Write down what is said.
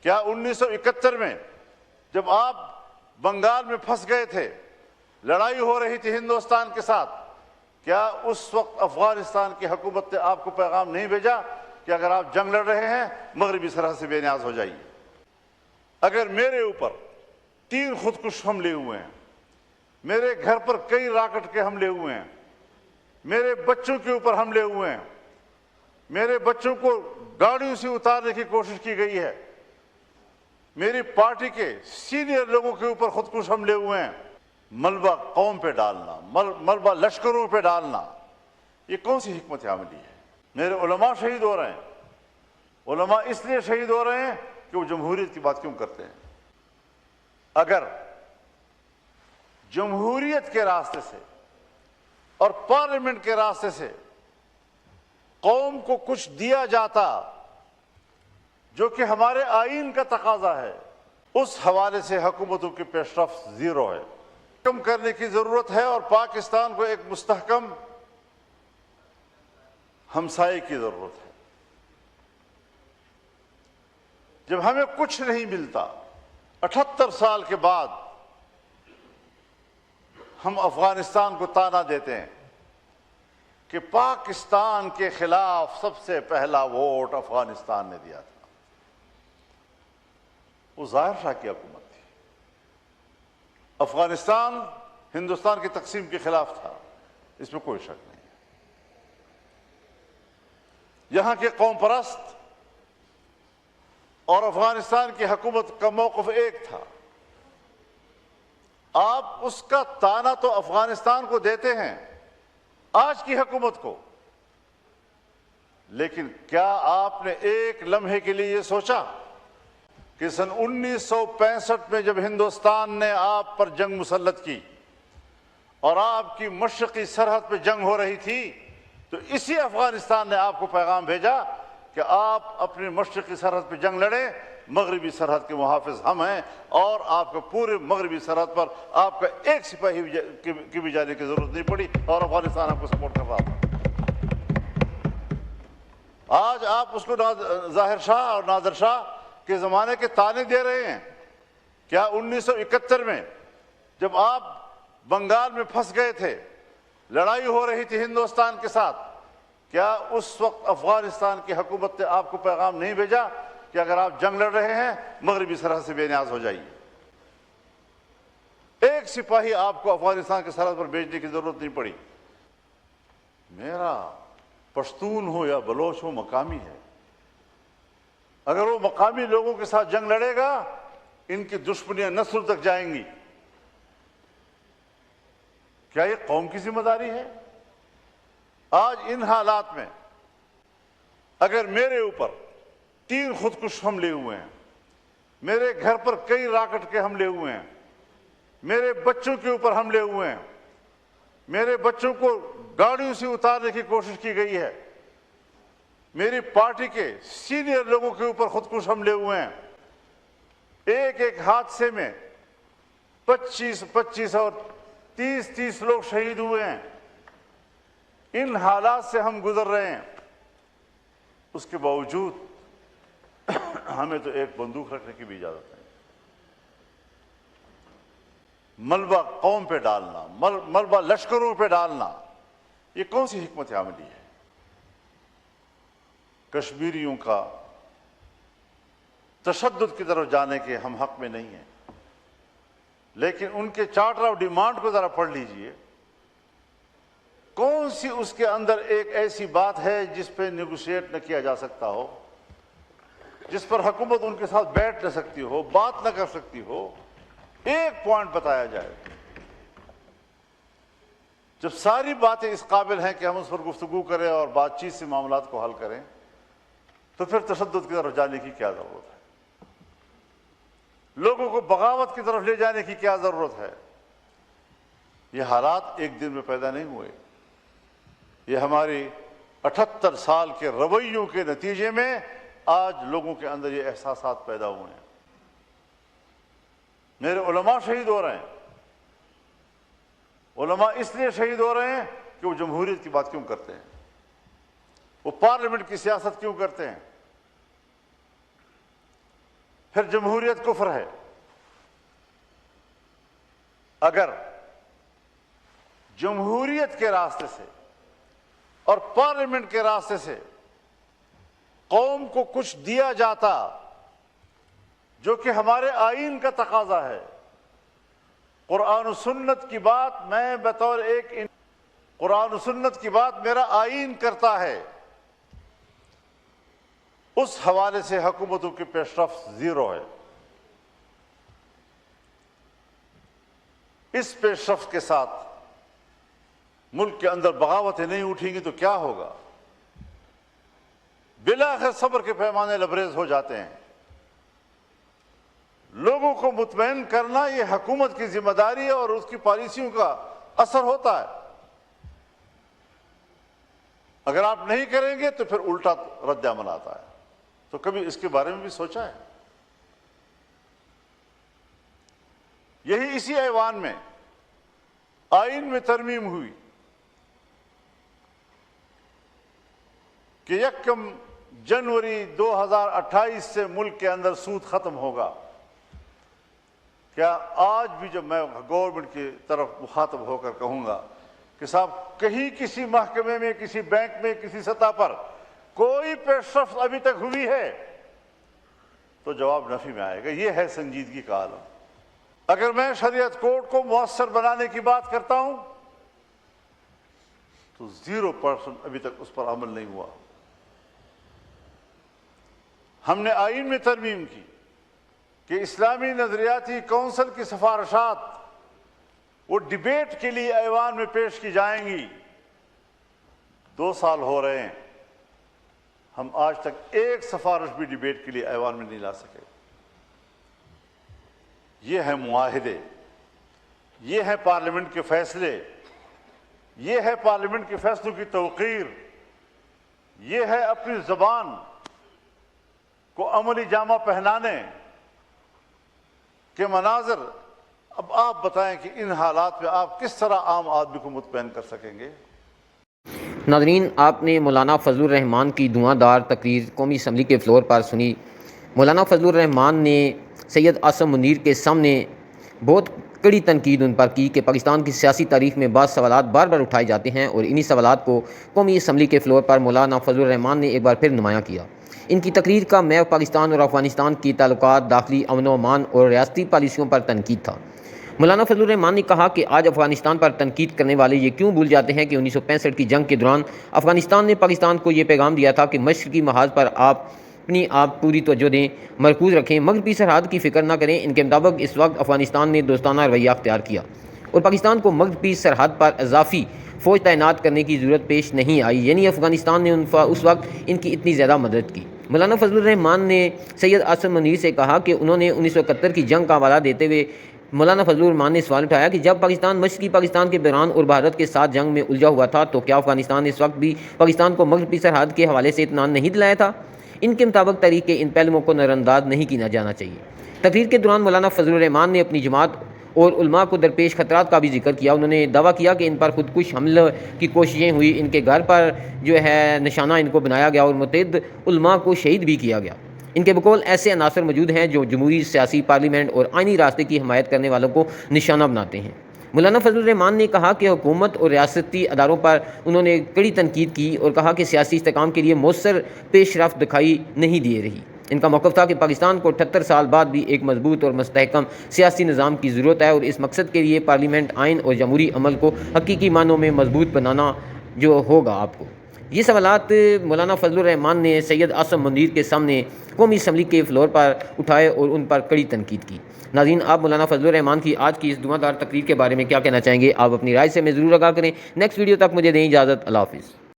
کیا 1971 میں جب آپ بنگال میں پھنس گئے تھے، لڑائی ہو رہی تھی ہندوستان کے ساتھ، کیا اس وقت افغانستان کی حکومت نے آپ کو پیغام نہیں بھیجا کہ اگر آپ جنگ لڑ رہے ہیں مغربی سرحد سے بے نیاز ہو جائیے؟ اگر میرے اوپر 3 خودکش حملے ہوئے ہیں، میرے گھر پر کئی راکٹ کے حملے ہوئے ہیں، میرے بچوں کے اوپر حملے ہوئے ہیں، میرے بچوں کو گاڑیوں سے اتارنے کی کوشش کی گئی ہے، میری پارٹی کے سینئر لوگوں کے اوپر خودکش حملے ہوئے ہیں، ملبہ قوم پہ ڈالنا، ملبہ لشکروں پہ ڈالنا، یہ کون سی حکمت عملی ہے؟ میرے علماء شہید ہو رہے ہیں۔ علماء اس لیے شہید ہو رہے ہیں کہ وہ جمہوریت کی بات کیوں کرتے ہیں؟ اگر جمہوریت کے راستے سے اور پارلیمنٹ کے راستے سے قوم کو کچھ دیا جاتا جو کہ ہمارے آئین کا تقاضا ہے، اس حوالے سے حکومتوں کی پیش رفت زیرو ہے۔ کم کرنے کی ضرورت ہے اور پاکستان کو ایک مستحکم ہمسائے کی ضرورت ہے۔ جب ہمیں کچھ نہیں ملتا، 78 سال کے بعد ہم افغانستان کو طعنہ دیتے ہیں کہ پاکستان کے خلاف سب سے پہلا ووٹ افغانستان نے دیا تھا، وہ ظاہر شاہ کی حکومت تھی۔ افغانستان ہندوستان کی تقسیم کے خلاف تھا، اس میں کوئی شک نہیں ہے۔ یہاں کے قوم پرست اور افغانستان کی حکومت کا موقف ایک تھا۔ آپ اس کا طعنہ تو افغانستان کو دیتے ہیں، آج کی حکومت کو، لیکن کیا آپ نے ایک لمحے کے لیے یہ سوچا کہ سن 1965 میں جب ہندوستان نے آپ پر جنگ مسلط کی اور آپ کی مشرقی سرحد پہ جنگ ہو رہی تھی، تو اسی افغانستان نے آپ کو پیغام بھیجا کہ آپ اپنی مشرقی سرحد پہ جنگ لڑیں، مغربی سرحد کے محافظ ہم ہیں، اور آپ کو پورے مغربی سرحد پر آپ کا ایک سپاہی کی بھی جانے کی ضرورت نہیں پڑی، اور افغانستان آپ کو سپورٹ کر رہا تھا۔ آج آپ اس کو ظاہر شاہ اور نادر شاہ کے زمانے کے طعنے دے رہے ہیں۔ کیا 1971 میں جب آپ بنگال میں پھنس گئے تھے، لڑائی ہو رہی تھی ہندوستان کے ساتھ، کیا اس وقت افغانستان کی حکومت نے آپ کو پیغام نہیں بھیجا کہ اگر آپ جنگ لڑ رہے ہیں مغربی سرحد سے بے نیاز ہو جائیے؟ ایک سپاہی آپ کو افغانستان کے سرحد پر بھیجنے کی ضرورت نہیں پڑی۔ میرا پشتون ہو یا بلوچ ہو، مقامی ہے۔ اگر وہ مقامی لوگوں کے ساتھ جنگ لڑے گا، ان کی دشمنیاں نسل تک جائیں گی۔ کیا یہ قوم کی ذمہ داری ہے؟ آج ان حالات میں اگر میرے اوپر 3 خودکش حملے ہوئے ہیں، میرے گھر پر کئی راکٹ کے حملے ہوئے ہیں، میرے بچوں کے اوپر حملے ہوئے ہیں، میرے بچوں کو گاڑیوں سے اتارنے کی کوشش کی گئی ہے، میری پارٹی کے سینئر لوگوں کے اوپر خودکش حملے ہوئے ہیں، ایک حادثے میں 25 اور 30 لوگ شہید ہوئے ہیں، ان حالات سے ہم گزر رہے ہیں، اس کے باوجود ہمیں تو ایک بندوق رکھنے کی بھی اجازت نہیں۔ ملبہ قوم پہ ڈالنا، ملبہ لشکروں پہ ڈالنا، یہ کون سی حکمت عملی ہے؟ کشمیریوں کا تشدد کی طرف جانے کے ہم حق میں نہیں ہیں، لیکن ان کے چارٹر آف ڈیمانڈ کو ذرا پڑھ لیجئے۔ کون سی اس کے اندر ایک ایسی بات ہے جس پہ نیگوشیٹ نہ کیا جا سکتا ہو، جس پر حکومت ان کے ساتھ بیٹھ نہ سکتی ہو، بات نہ کر سکتی ہو؟ ایک پوائنٹ بتایا جائے۔ جب ساری باتیں اس قابل ہیں کہ ہم اس پر گفتگو کریں اور بات چیت سے معاملات کو حل کریں، تو پھر تشدد کی طرف جانے کی کیا ضرورت ہے؟ لوگوں کو بغاوت کی طرف لے جانے کی کیا ضرورت ہے؟ یہ حالات ایک دن میں پیدا نہیں ہوئے، یہ ہماری 78 سال کے رویوں کے نتیجے میں آج لوگوں کے اندر یہ احساسات پیدا ہوئے ہیں۔ میرے علماء شہید ہو رہے ہیں۔ علماء اس لیے شہید ہو رہے ہیں کہ وہ جمہوریت کی بات کیوں کرتے ہیں، وہ پارلیمنٹ کی سیاست کیوں کرتے ہیں۔ پھر جمہوریت کفر ہے۔ اگر جمہوریت کے راستے سے اور پارلیمنٹ کے راستے سے قوم کو کچھ دیا جاتا جو کہ ہمارے آئین کا تقاضا ہے، قرآن و سنت کی بات میں بطور قرآن و سنت کی بات میرا آئین کرتا ہے، اس حوالے سے حکومتوں کی پیش رفت زیرو ہے۔ اس پیش رفت کے ساتھ ملک کے اندر بغاوتیں نہیں اٹھیں گی تو کیا ہوگا؟ بالآخر صبر کے پیمانے لبریز ہو جاتے ہیں۔ لوگوں کو مطمئن کرنا یہ حکومت کی ذمہ داری ہے اور اس کی پالیسیوں کا اثر ہوتا ہے۔ اگر آپ نہیں کریں گے تو پھر الٹا رد عمل آتا ہے۔ تو کبھی اس کے بارے میں بھی سوچا ہے؟ یہی اسی ایوان میں آئین میں ترمیم ہوئی کہ 1 جنوری 2028 سے ملک کے اندر سود ختم ہوگا۔ کیا آج بھی جب میں گورنمنٹ کی طرف مخاطب ہو کر کہوں گا کہ صاحب کہیں کسی محکمے میں، کسی بینک میں، کسی سطح پر کوئی پیش رفت ابھی تک ہوئی ہے، تو جواب نفی میں آئے گا۔ یہ ہے سنجیدگی کا عالم۔ اگر میں شریعت کوڈ کو مؤثر بنانے کی بات کرتا ہوں تو 0% ابھی تک اس پر عمل نہیں ہوا۔ ہم نے آئین میں ترمیم کی کہ اسلامی نظریاتی کونسل کی سفارشات وہ ڈیبیٹ کے لیے ایوان میں پیش کی جائیں گی۔ 2 سال ہو رہے ہیں، ہم آج تک ایک سفارش بھی ڈیبیٹ کے لیے ایوان میں نہیں لا سکے۔ یہ ہے معاہدے، یہ ہے پارلیمنٹ کے فیصلے، یہ ہے پارلیمنٹ کے فیصلوں کی توقیر، یہ ہے اپنی زبان کو عملی جامہ پہنانے کے مناظر۔ اب آپ بتائیں کہ ان حالات میں آپ کس طرح عام آدمی کو مطمئن کر سکیں گے؟ ناظرین، آپ نے مولانا فضل الرحمان کی دھواں دار تقریر قومی اسمبلی کے فلور پر سنی۔ مولانا فضل الرحمان نے سید عاصم منیر کے سامنے بہت کڑی تنقید ان پر کی کہ پاکستان کی سیاسی تاریخ میں بعض سوالات بار بار اٹھائے جاتے ہیں، اور انہی سوالات کو قومی اسمبلی کے فلور پر مولانا فضل الرحمان نے ایک بار پھر نمایاں کیا۔ ان کی تقریر کا محور پاکستان اور افغانستان کی تعلقات، داخلی امن و امان اور ریاستی پالیسیوں پر تنقید تھا۔ مولانا فضل الرحمان نے کہا کہ آج افغانستان پر تنقید کرنے والے یہ کیوں بھول جاتے ہیں کہ 1965 کی جنگ کے دوران افغانستان نے پاکستان کو یہ پیغام دیا تھا کہ مشرقی محاذ پر آپ پوری توجہ دیں، مرکوز رکھیں، مغربی سرحد کی فکر نہ کریں۔ ان کے مطابق اس وقت افغانستان نے دوستانہ رویہ اختیار کیا اور پاکستان کو مغربی سرحد پر اضافی فوج تعینات کرنے کی ضرورت پیش نہیں آئی، یعنی افغانستان نے اس وقت ان کی اتنی زیادہ مدد کی۔ مولانا فضل الرحمان نے سید عاصم منیر سے کہا کہ انہوں نے 1971 کی جنگ کا حوالہ دیتے ہوئے مولانا فضل الرحمان نے سوال اٹھایا کہ جب پاکستان مشرقی پاکستان کے بحران اور بھارت کے ساتھ جنگ میں الجھا ہوا تھا تو کیا افغانستان نے اس وقت بھی پاکستان کو مغربی سرحد کے حوالے سے اطمینان نہیں دلایا تھا؟ ان کے مطابق تاریخ کے ان پہلوؤں کو نظر انداز نہیں کیا جانا چاہیے۔ تقریر کے دوران مولانا فضل الرحمان نے اپنی جماعت اور علماء کو درپیش خطرات کا بھی ذکر کیا۔ انہوں نے دعویٰ کیا کہ ان پر خودکش حملے کی کوششیں ہوئی، ان کے گھر پر نشانہ ان کو بنایا گیا اور متعدد علماء کو شہید بھی کیا گیا۔ ان کے بقول ایسے عناصر موجود ہیں جو جمہوری، سیاسی، پارلیمنٹ اور آئینی راستے کی حمایت کرنے والوں کو نشانہ بناتے ہیں۔ مولانا فضل الرحمان نے کہا کہ حکومت اور ریاستی اداروں پر انہوں نے کڑی تنقید کی اور کہا کہ سیاسی استحکام کے لیے مؤثر پیش رفت دکھائی نہیں دے رہی۔ ان کا موقف تھا کہ پاکستان کو 78 سال بعد بھی ایک مضبوط اور مستحکم سیاسی نظام کی ضرورت ہے، اور اس مقصد کے لیے پارلیمنٹ، آئین اور جمہوری عمل کو حقیقی معنوں میں مضبوط بنانا ہوگا آپ کو۔ یہ سوالات مولانا فضل الرحمان نے سید عاصم منیر کے سامنے قومی اسمبلی کے فلور پر اٹھائے اور ان پر کڑی تنقید کی۔ ناظرین، آپ مولانا فضل الرحمان کی آج کی اس دھواں دار تقریر کے بارے میں کیا کہنا چاہیں گے؟ آپ اپنی رائے سے ہمیں ضرور آگاہ کریں۔ نیکسٹ ویڈیو تک مجھے دیں اجازت۔ اللہ حافظ۔